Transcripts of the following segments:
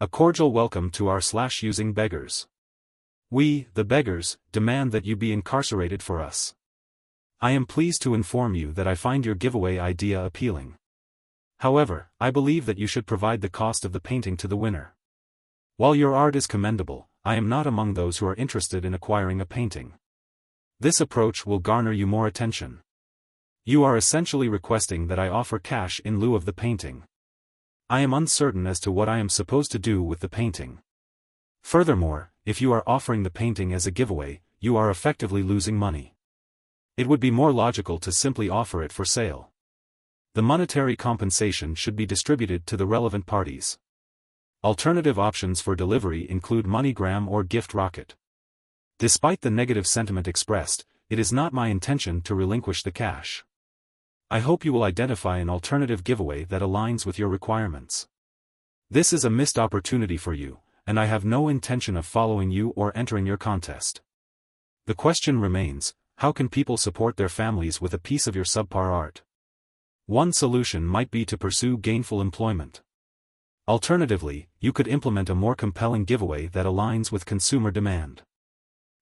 A cordial welcome to our /using beggars. We, the beggars, demand that you be incarcerated for us. I am pleased to inform you that I find your giveaway idea appealing. However, I believe that you should provide the cost of the painting to the winner. While your art is commendable, I am not among those who are interested in acquiring a painting. This approach will garner you more attention. You are essentially requesting that I offer cash in lieu of the painting. I am uncertain as to what I am supposed to do with the painting. Furthermore, if you are offering the painting as a giveaway, you are effectively losing money. It would be more logical to simply offer it for sale. The monetary compensation should be distributed to the relevant parties. Alternative options for delivery include MoneyGram or Gift Rocket. Despite the negative sentiment expressed, it is not my intention to relinquish the cash. I hope you will identify an alternative giveaway that aligns with your requirements. This is a missed opportunity for you, and I have no intention of following you or entering your contest. The question remains, how can people support their families with a piece of your subpar art? One solution might be to pursue gainful employment. Alternatively, you could implement a more compelling giveaway that aligns with consumer demand.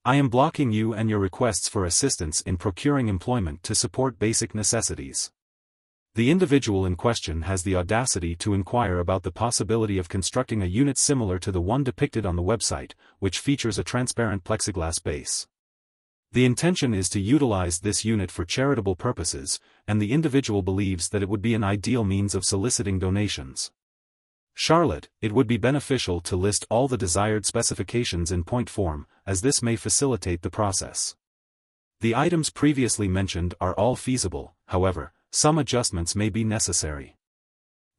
I am blocking you and your requests for assistance in procuring employment to support basic necessities. The individual in question has the audacity to inquire about the possibility of constructing a unit similar to the one depicted on the website, which features a transparent plexiglass base. The intention is to utilize this unit for charitable purposes, and the individual believes that it would be an ideal means of soliciting donations. Charlotte, it would be beneficial to list all the desired specifications in point form, as this may facilitate the process. The items previously mentioned are all feasible, however, some adjustments may be necessary.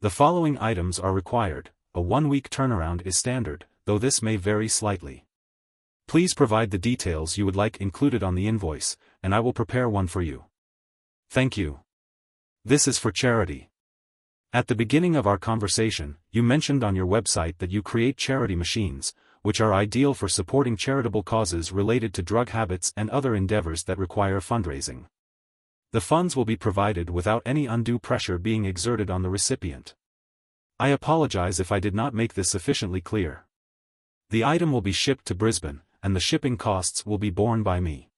The following items are required. A 1-week turnaround is standard, though this may vary slightly. Please provide the details you would like included on the invoice, and I will prepare one for you. Thank you. This is for charity. At the beginning of our conversation, you mentioned on your website that you create charity machines, which are ideal for supporting charitable causes related to drug habits and other endeavors that require fundraising. The funds will be provided without any undue pressure being exerted on the recipient. I apologize if I did not make this sufficiently clear. The item will be shipped to Brisbane, and the shipping costs will be borne by me.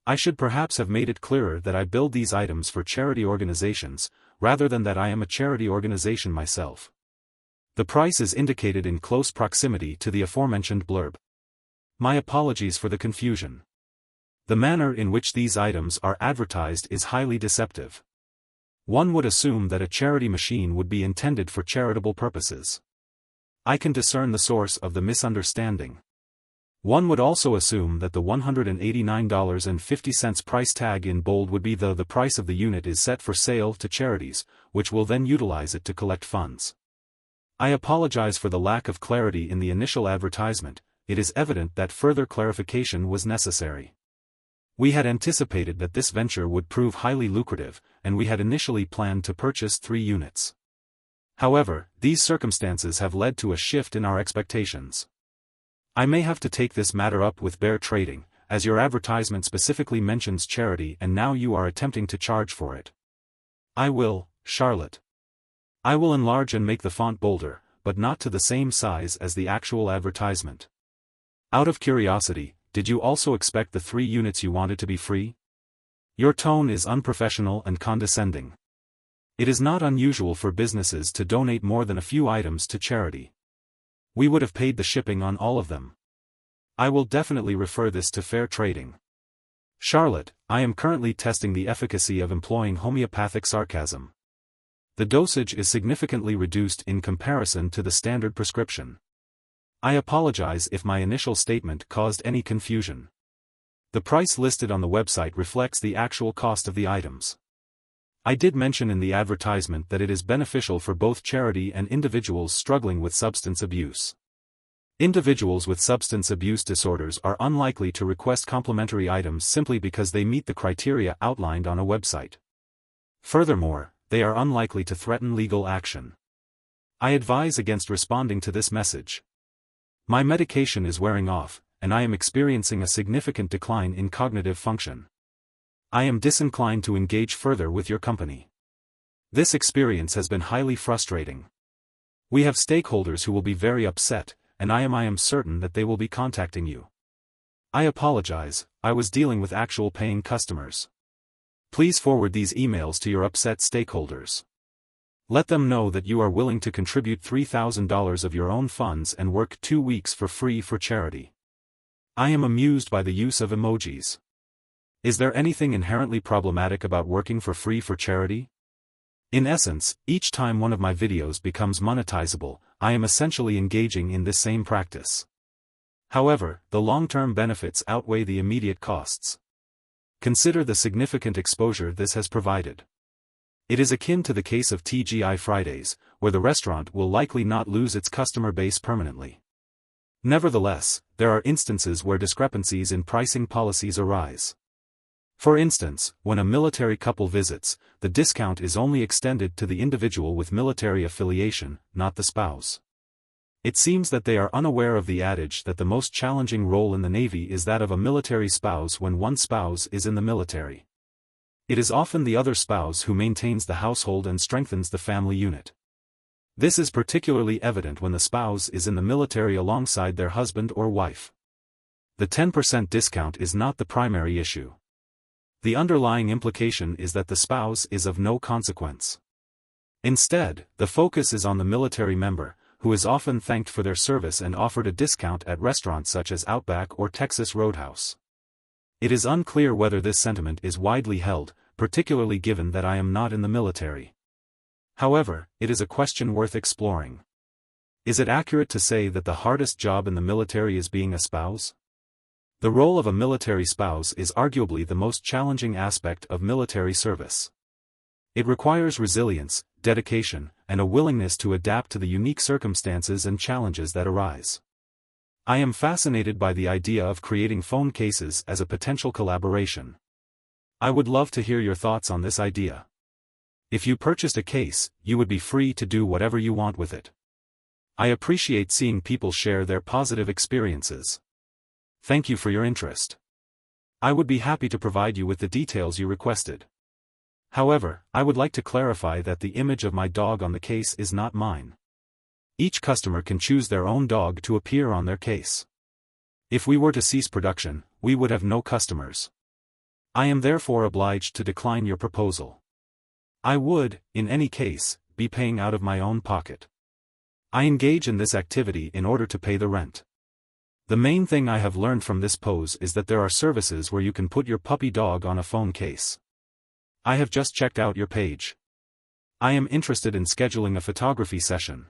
I should perhaps have made it clearer that I build these items for charity organizations, rather than that I am a charity organization myself. The price is indicated in close proximity to the aforementioned blurb. My apologies for the confusion. The manner in which these items are advertised is highly deceptive. One would assume that a charity machine would be intended for charitable purposes. I can discern the source of the misunderstanding. One would also assume that the $189.50 price tag in bold would be the price of the unit is set for sale to charities, which will then utilize it to collect funds. I apologize for the lack of clarity in the initial advertisement. It is evident that further clarification was necessary. We had anticipated that this venture would prove highly lucrative, and we had initially planned to purchase 3 units. However, these circumstances have led to a shift in our expectations. I may have to take this matter up with Bear Trading, as your advertisement specifically mentions charity and now you are attempting to charge for it. I will, Charlotte. I will enlarge and make the font bolder, but not to the same size as the actual advertisement. Out of curiosity, did you also expect the 3 units you wanted to be free? Your tone is unprofessional and condescending. It is not unusual for businesses to donate more than a few items to charity. We would have paid the shipping on all of them. I will definitely refer this to Fair Trading. Charlotte, I am currently testing the efficacy of employing homeopathic sarcasm. The dosage is significantly reduced in comparison to the standard prescription. I apologize if my initial statement caused any confusion. The price listed on the website reflects the actual cost of the items. I did mention in the advertisement that it is beneficial for both charity and individuals struggling with substance abuse. Individuals with substance abuse disorders are unlikely to request complimentary items simply because they meet the criteria outlined on a website. Furthermore, they are unlikely to threaten legal action. I advise against responding to this message. My medication is wearing off, and I am experiencing a significant decline in cognitive function. I am disinclined to engage further with your company. This experience has been highly frustrating. We have stakeholders who will be very upset, and I am certain that they will be contacting you. I apologize, I was dealing with actual paying customers. Please forward these emails to your upset stakeholders. Let them know that you are willing to contribute $3,000 of your own funds and work 2 weeks for free for charity. I am amused by the use of emojis. Is there anything inherently problematic about working for free for charity? In essence, each time one of my videos becomes monetizable, I am essentially engaging in this same practice. However, the long-term benefits outweigh the immediate costs. Consider the significant exposure this has provided. It is akin to the case of TGI Fridays, where the restaurant will likely not lose its customer base permanently. Nevertheless, there are instances where discrepancies in pricing policies arise. For instance, when a military couple visits, the discount is only extended to the individual with military affiliation, not the spouse. It seems that they are unaware of the adage that the most challenging role in the Navy is that of a military spouse when one spouse is in the military. It is often the other spouse who maintains the household and strengthens the family unit. This is particularly evident when the spouse is in the military alongside their husband or wife. The 10% discount is not the primary issue. The underlying implication is that the spouse is of no consequence. Instead, the focus is on the military member, who is often thanked for their service and offered a discount at restaurants such as Outback or Texas Roadhouse. It is unclear whether this sentiment is widely held, particularly given that I am not in the military. However, it is a question worth exploring. Is it accurate to say that the hardest job in the military is being a spouse? The role of a military spouse is arguably the most challenging aspect of military service. It requires resilience, dedication, and a willingness to adapt to the unique circumstances and challenges that arise. I am fascinated by the idea of creating phone cases as a potential collaboration. I would love to hear your thoughts on this idea. If you purchased a case, you would be free to do whatever you want with it. I appreciate seeing people share their positive experiences. Thank you for your interest. I would be happy to provide you with the details you requested. However, I would like to clarify that the image of my dog on the case is not mine. Each customer can choose their own dog to appear on their case. If we were to cease production, we would have no customers. I am therefore obliged to decline your proposal. I would, in any case, be paying out of my own pocket. I engage in this activity in order to pay the rent. The main thing I have learned from this pose is that there are services where you can put your puppy dog on a phone case. I have just checked out your page. I am interested in scheduling a photography session.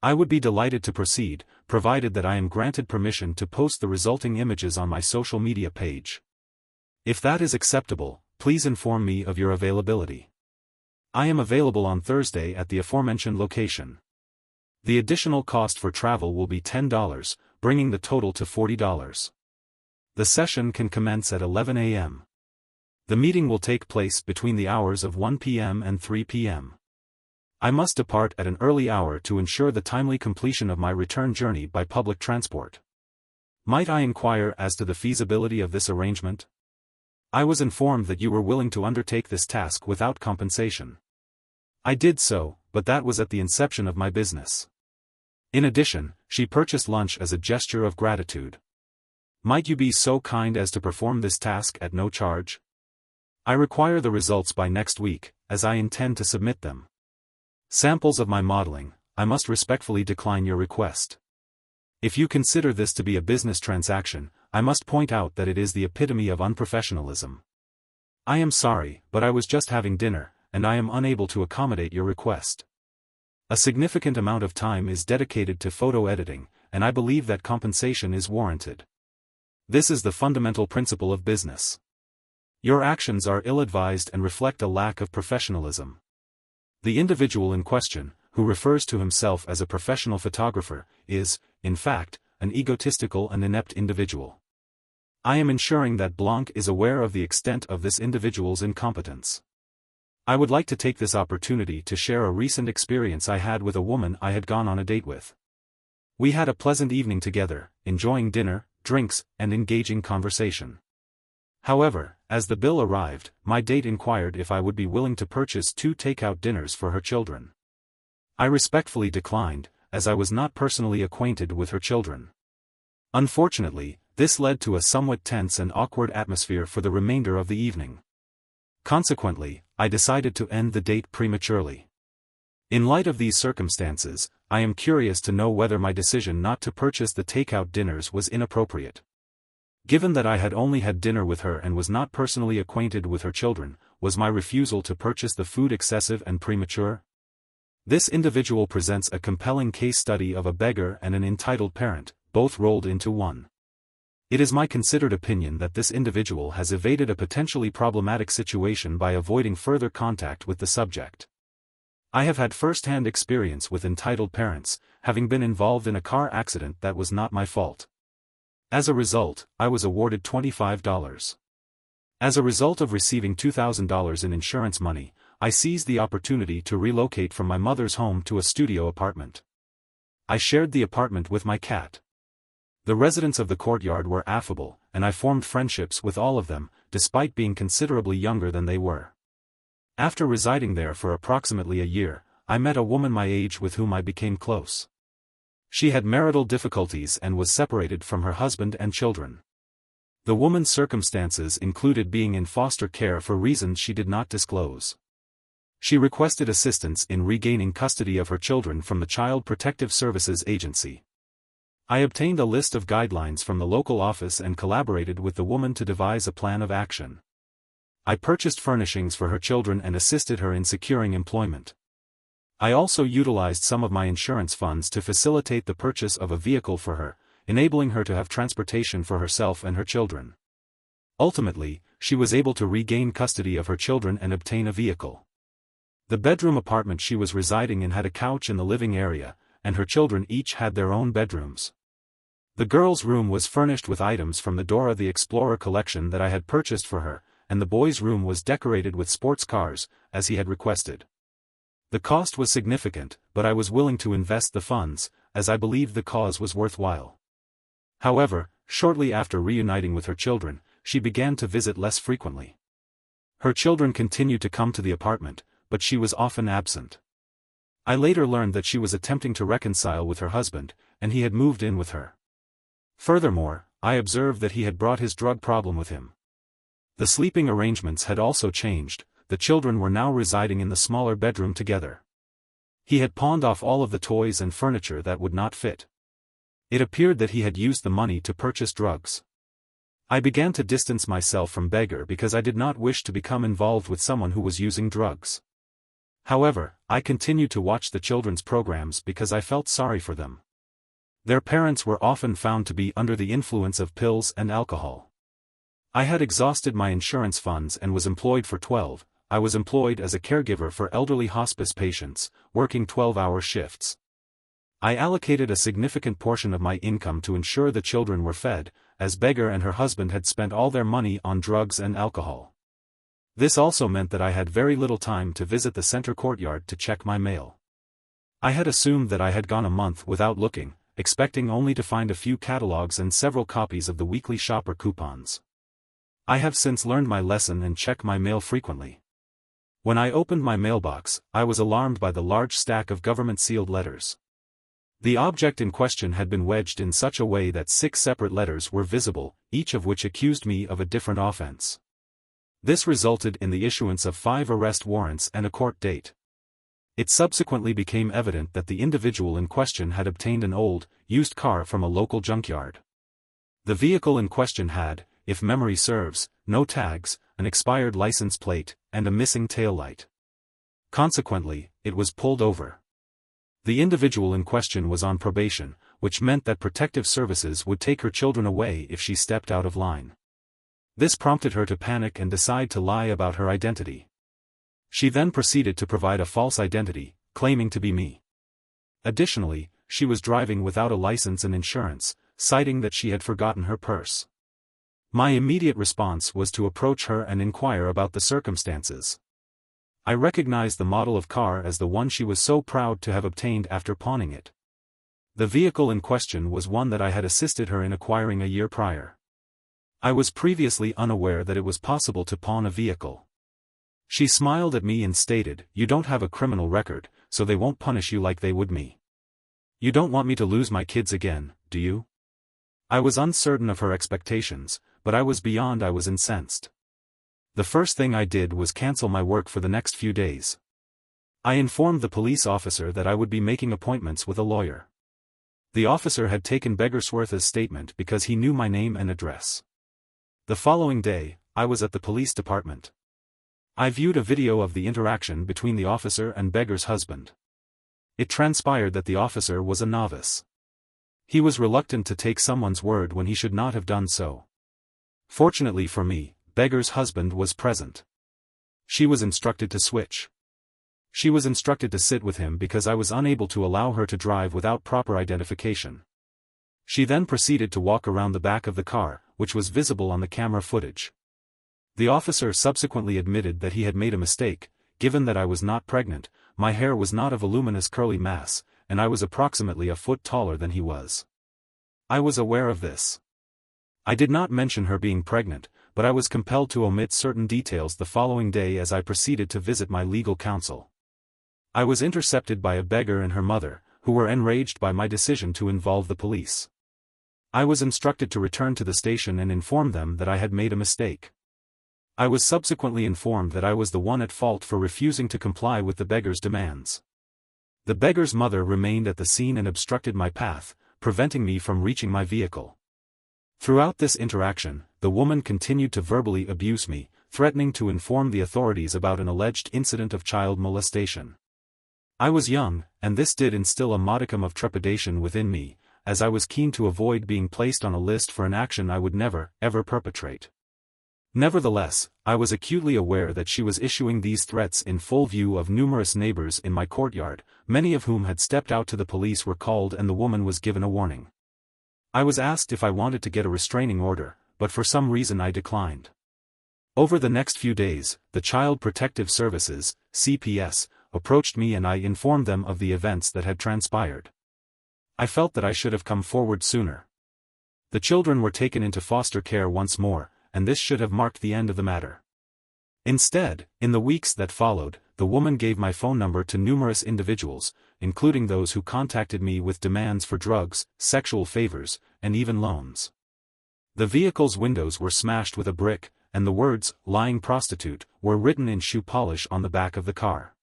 I would be delighted to proceed, provided that I am granted permission to post the resulting images on my social media page. If that is acceptable, please inform me of your availability. I am available on Thursday at the aforementioned location. The additional cost for travel will be $10, bringing the total to $40. The session can commence at 11 a.m. The meeting will take place between the hours of 1 p.m. and 3 p.m. I must depart at an early hour to ensure the timely completion of my return journey by public transport. Might I inquire as to the feasibility of this arrangement? I was informed that you were willing to undertake this task without compensation. I did so, but that was at the inception of my business. In addition, she purchased lunch as a gesture of gratitude. Might you be so kind as to perform this task at no charge? I require the results by next week, as I intend to submit them. Samples of my modeling. I must respectfully decline your request. If you consider this to be a business transaction, I must point out that it is the epitome of unprofessionalism. I am sorry, but I was just having dinner, and I am unable to accommodate your request. A significant amount of time is dedicated to photo editing, and I believe that compensation is warranted. This is the fundamental principle of business. Your actions are ill-advised and reflect a lack of professionalism. The individual in question, who refers to himself as a professional photographer, is, in fact, an egotistical and inept individual. I am ensuring that Blanc is aware of the extent of this individual's incompetence. I would like to take this opportunity to share a recent experience I had with a woman I had gone on a date with. We had a pleasant evening together, enjoying dinner, drinks, and engaging conversation. However, as the bill arrived, my date inquired if I would be willing to purchase 2 takeout dinners for her children. I respectfully declined, as I was not personally acquainted with her children. Unfortunately, this led to a somewhat tense and awkward atmosphere for the remainder of the evening. Consequently, I decided to end the date prematurely. In light of these circumstances, I am curious to know whether my decision not to purchase the takeout dinners was inappropriate. Given that I had only had dinner with her and was not personally acquainted with her children, was my refusal to purchase the food excessive and premature? This individual presents a compelling case study of a beggar and an entitled parent, both rolled into one. It is my considered opinion that this individual has evaded a potentially problematic situation by avoiding further contact with the subject. I have had first-hand experience with entitled parents, having been involved in a car accident that was not my fault. As a result, I was awarded $25. As a result of receiving $2,000 in insurance money, I seized the opportunity to relocate from my mother's home to a studio apartment. I shared the apartment with my cat. The residents of the courtyard were affable, and I formed friendships with all of them, despite being considerably younger than they were. After residing there for approximately a year, I met a woman my age with whom I became close. She had marital difficulties and was separated from her husband and children. The woman's circumstances included being in foster care for reasons she did not disclose. She requested assistance in regaining custody of her children from the Child Protective Services Agency. I obtained a list of guidelines from the local office and collaborated with the woman to devise a plan of action. I purchased furnishings for her children and assisted her in securing employment. I also utilized some of my insurance funds to facilitate the purchase of a vehicle for her, enabling her to have transportation for herself and her children. Ultimately, she was able to regain custody of her children and obtain a vehicle. The bedroom apartment she was residing in had a couch in the living area, and her children each had their own bedrooms. The girl's room was furnished with items from the Dora the Explorer collection that I had purchased for her, and the boy's room was decorated with sports cars, as he had requested. The cost was significant, but I was willing to invest the funds, as I believed the cause was worthwhile. However, shortly after reuniting with her children, she began to visit less frequently. Her children continued to come to the apartment, but she was often absent. I later learned that she was attempting to reconcile with her husband, and he had moved in with her. Furthermore, I observed that he had brought his drug problem with him. The sleeping arrangements had also changed, the children were now residing in the smaller bedroom together. He had pawned off all of the toys and furniture that would not fit. It appeared that he had used the money to purchase drugs. I began to distance myself from Beggar because I did not wish to become involved with someone who was using drugs. However, I continued to watch the children's programs because I felt sorry for them. Their parents were often found to be under the influence of pills and alcohol. I had exhausted my insurance funds and was employed for 12. I was employed as a caregiver for elderly hospice patients, working 12-hour shifts. I allocated a significant portion of my income to ensure the children were fed, as Beggar and her husband had spent all their money on drugs and alcohol. This also meant that I had very little time to visit the center courtyard to check my mail. I had assumed that I had gone a month without looking, expecting only to find a few catalogs and several copies of the weekly shopper coupons. I have since learned my lesson and check my mail frequently. When I opened my mailbox, I was alarmed by the large stack of government-sealed letters. The object in question had been wedged in such a way that 6 separate letters were visible, each of which accused me of a different offense. This resulted in the issuance of 5 arrest warrants and a court date. It subsequently became evident that the individual in question had obtained an old, used car from a local junkyard. The vehicle in question had, if memory serves, no tags, an expired license plate, and a missing taillight. Consequently, it was pulled over. The individual in question was on probation, which meant that protective services would take her children away if she stepped out of line. This prompted her to panic and decide to lie about her identity. She then proceeded to provide a false identity, claiming to be me. Additionally, she was driving without a license and insurance, citing that she had forgotten her purse. My immediate response was to approach her and inquire about the circumstances. I recognized the model of car as the one she was so proud to have obtained after pawning it. The vehicle in question was one that I had assisted her in acquiring a year prior. I was previously unaware that it was possible to pawn a vehicle. She smiled at me and stated, "You don't have a criminal record, so they won't punish you like they would me. You don't want me to lose my kids again, do you? I was uncertain of her expectations, but I was incensed. The first thing I did was cancel my work for the next few days. I informed the police officer that I would be making appointments with a lawyer. The officer had taken Beggarsworth's statement because he knew my name and address. The following day, I was at the police department. I viewed a video of the interaction between the officer and Beggar's husband. It transpired that the officer was a novice. He was reluctant to take someone's word when he should not have done so. Fortunately for me, Beggar's husband was present. She was instructed to switch. She was instructed to sit with him because I was unable to allow her to drive without proper identification. She then proceeded to walk around the back of the car, which was visible on the camera footage. The officer subsequently admitted that he had made a mistake, given that I was not pregnant, my hair was not a voluminous curly mass, and I was approximately a foot taller than he was. I was aware of this. I did not mention her being pregnant, but I was compelled to omit certain details the following day as I proceeded to visit my legal counsel. I was intercepted by a beggar and her mother, who were enraged by my decision to involve the police. I was instructed to return to the station and inform them that I had made a mistake. I was subsequently informed that I was the one at fault for refusing to comply with the beggar's demands. The beggar's mother remained at the scene and obstructed my path, preventing me from reaching my vehicle. Throughout this interaction, the woman continued to verbally abuse me, threatening to inform the authorities about an alleged incident of child molestation. I was young, and this did instill a modicum of trepidation within me, as I was keen to avoid being placed on a list for an action I would never, ever perpetrate. Nevertheless, I was acutely aware that she was issuing these threats in full view of numerous neighbors in my courtyard, many of whom had stepped out to the police were called and the woman was given a warning. I was asked if I wanted to get a restraining order, but for some reason I declined. Over the next few days, the Child Protective Services, CPS, approached me and I informed them of the events that had transpired. I felt that I should have come forward sooner. The children were taken into foster care once more, and this should have marked the end of the matter. Instead, in the weeks that followed, the woman gave my phone number to numerous individuals, including those who contacted me with demands for drugs, sexual favors, and even loans. The vehicle's windows were smashed with a brick, and the words, "lying prostitute," were written in shoe polish on the back of the car.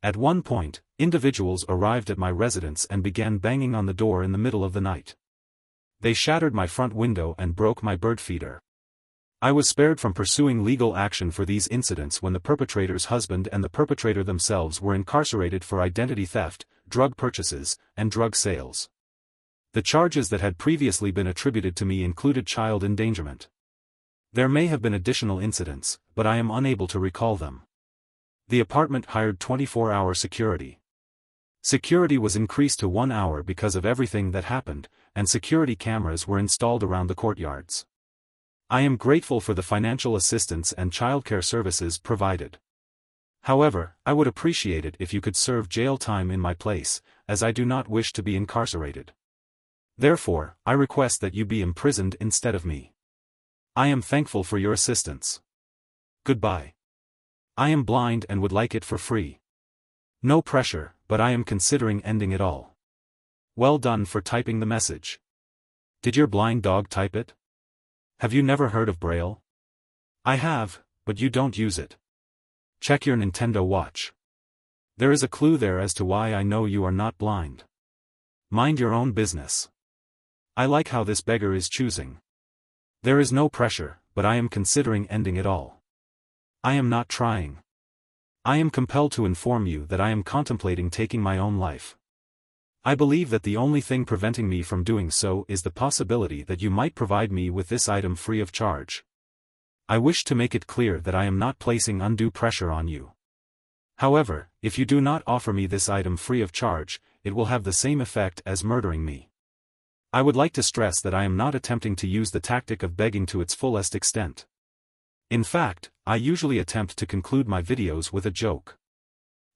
At one point, individuals arrived at my residence and began banging on the door in the middle of the night. They shattered my front window and broke my bird feeder. I was spared from pursuing legal action for these incidents when the perpetrator's husband and the perpetrator themselves were incarcerated for identity theft, drug purchases, and drug sales. The charges that had previously been attributed to me included child endangerment. There may have been additional incidents, but I am unable to recall them. The apartment hired 24-hour security. Security was increased to 1 hour because of everything that happened, and security cameras were installed around the courtyards. I am grateful for the financial assistance and childcare services provided. However, I would appreciate it if you could serve jail time in my place, as I do not wish to be incarcerated. Therefore, I request that you be imprisoned instead of me. I am thankful for your assistance. Goodbye. I am blind and would like it for free. No pressure, but I am considering ending it all. Well done for typing the message. Did your blind dog type it? Have you never heard of Braille? I have, but you don't use it. Check your Nintendo Watch. There is a clue there as to why I know you are not blind. Mind your own business. I like how this beggar is choosing. There is no pressure, but I am considering ending it all. I am not trying. I am compelled to inform you that I am contemplating taking my own life. I believe that the only thing preventing me from doing so is the possibility that you might provide me with this item free of charge. I wish to make it clear that I am not placing undue pressure on you. However, if you do not offer me this item free of charge, it will have the same effect as murdering me. I would like to stress that I am not attempting to use the tactic of begging to its fullest extent. In fact, I usually attempt to conclude my videos with a joke.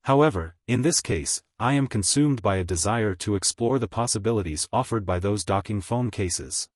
However, in this case, I am consumed by a desire to explore the possibilities offered by those docking phone cases.